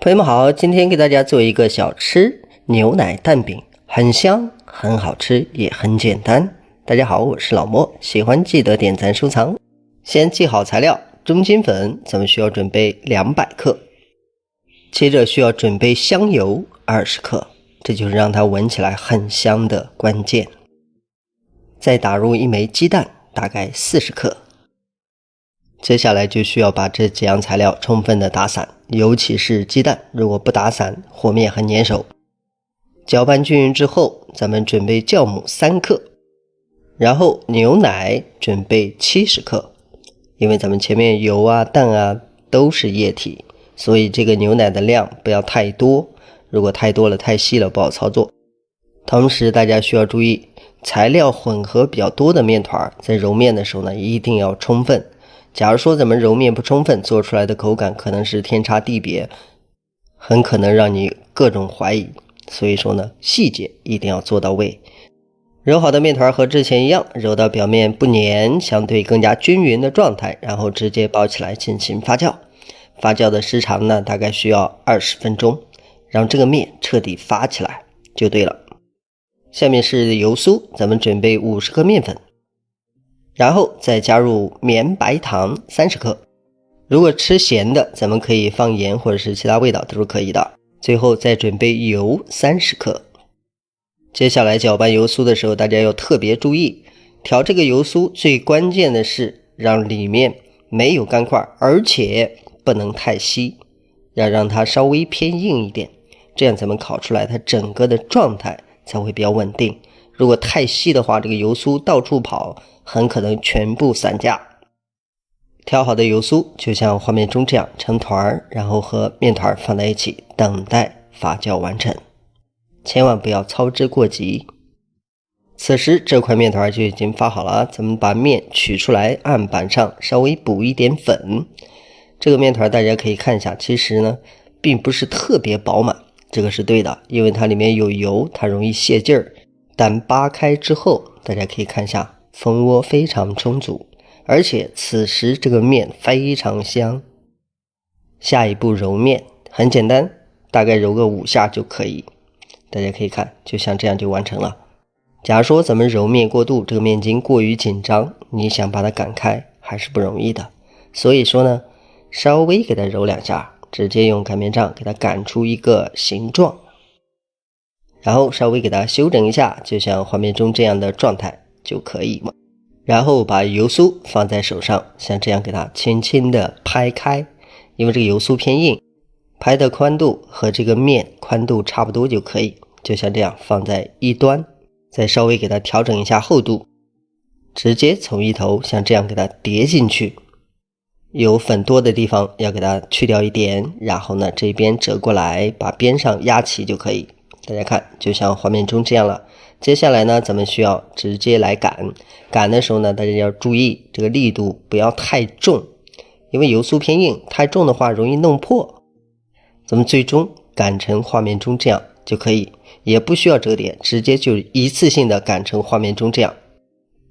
朋友們好，今天給大家做一個小吃牛奶蛋餅，很香很好吃也很簡单。大家好，我是老莫，喜歡記得點讚收藏。先記好材料，中筋粉咱們需要準備200克，接着需要準備香油20克，這就是讓它聞起來很香的關鍵。再打入1枚雞蛋，大概40克。接下來就需要把這幾樣材料充分的打散，尤其是鸡蛋，如果不打散，和面很粘手。攪拌均匀之後，咱們準備酵母3克，然後牛奶準備70克。因為咱們前面油啊、蛋啊都是液體，所以这個牛奶的量不要太多，如果太多了、太稀了不好操作。同時大家需要注意，材料混合比較多的面团在揉面的时候呢，一定要充分。假如说咱們揉面不充分，做出來的口感可能是天差地別，很可能讓你各種懷疑。所以說呢，細節一定要做到位。揉好的面團和之前一樣，揉到表面不粘，相对更加均匀的狀態，然後直接包起來進行發酵。發酵的時長呢，大概需要20分鐘，讓這個面徹底發起來就對了。下面是油酥，咱們準備50克面粉。然後再加入綿白糖30克，如果吃鹹的，咱們可以放鹽或者是其他味道都是可以的。最後再準備油30克。接下來攪拌油酥的時候，大家要特別注意，調這個油酥最關鍵的是讓裡面沒有乾塊，而且不能太稀，要讓它稍微偏硬一點，這樣咱們烤出來它整個的狀態才會比較穩定。如果太稀的話，這個油酥到處跑，很可能全部散架。調好的油酥就像畫面中這樣成團，然後和面團放在一起，等待發酵完成。千萬不要操之過急。此時這塊面團就已經發好了，咱們把面取出來，案板上稍微補一點粉。這個面團大家可以看一下，其實呢並不是特別飽滿，這個是對的，因為它裡面有油，它容易泄勁兒。但扒開之後，大家可以看一下，蜂窩非常充足，而且此時這個面非常香。下一步揉面很簡單，大概揉個5下就可以。大家可以看，就像這樣就完成了。假如說咱們揉面過度，這個面筋過於緊張，你想把它擀開還是不容易的。所以說呢，稍微給它揉2下，直接用擀面杖給它擀出一個形狀。然後稍微給它修整一下，就像畫面中這樣的狀態就可以了。然後把油酥放在手上，像這樣給它輕輕的拍開，因為這個油酥偏硬，拍的寬度和這個面寬度差不多就可以。就像這樣放在一端，再稍微給它調整一下厚度，直接從一頭像這樣給它疊進去。有粉多的地方要給它去掉一點，然後呢這邊折過來，把邊上壓齊就可以。大家看，就像畫面中這樣了。接下來呢，咱們需要直接來擀。擀的時候呢，大家要注意這個力度不要太重，因為油酥偏硬，太重的話容易弄破。咱們最終擀成畫面中這樣就可以，也不需要折疊，直接就一次性的擀成畫面中這樣。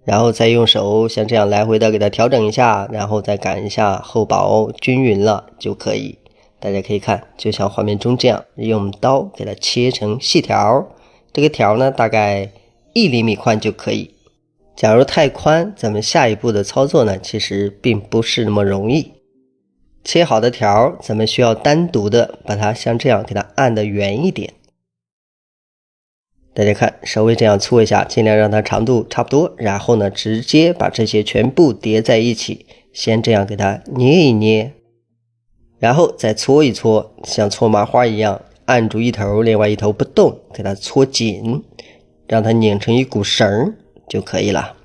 然後再用手像這樣来回的給它調整一下，然後再擀一下，厚薄均匀了就可以。大家可以看，就像畫面中這樣，用刀給它切成細條，這個條呢大概1厘米寬就可以。假如太寬，咱們下一步的操作呢其實並不是那麼容易。切好的條，咱們需要單獨的把它像這樣給它按得圓一點。大家看，稍微这樣搓一下，盡量讓它長度差不多，然後呢直接把這些全部疊在一起，先這樣給它捏一捏。然後再搓一搓，像搓麻花一樣，按住一頭，另外一頭不動，給它搓緊，讓它擰成一股繩就可以了。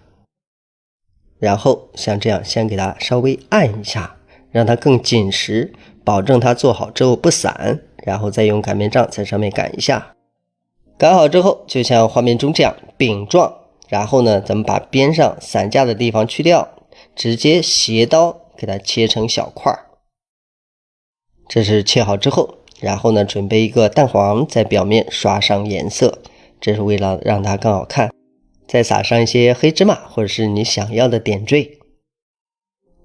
然後像這樣先給它稍微按一下，讓它更緊實，保證它做好之後不散，然後再用擀面杖在上面擀一下。擀好之後，就像畫面中這樣餅狀，然後呢，咱們把邊上散架的地方去掉，直接斜刀給它切成小塊。這是切好之後，然後呢準備一個蛋黃，在表面刷上顏色，這是為了讓它更好看。再撒上一些黑芝麻或者是你想要的點綴，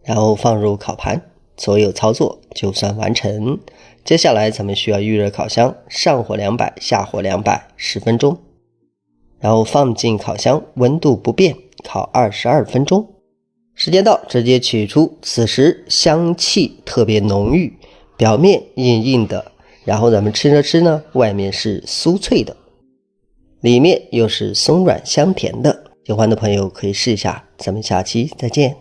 然後放入烤盤，所有操作就算完成。接下來咱們需要預熱烤箱，上火200，下火200，10分鐘。然後放进烤箱，溫度不變，烤22分鐘。時間到，直接取出，此時香氣特別濃郁，表面硬硬的，然後咱們吃着吃呢，外面是酥脆的，裡面又是鬆軟香甜的。喜歡的朋友可以試一下，咱們下期再見。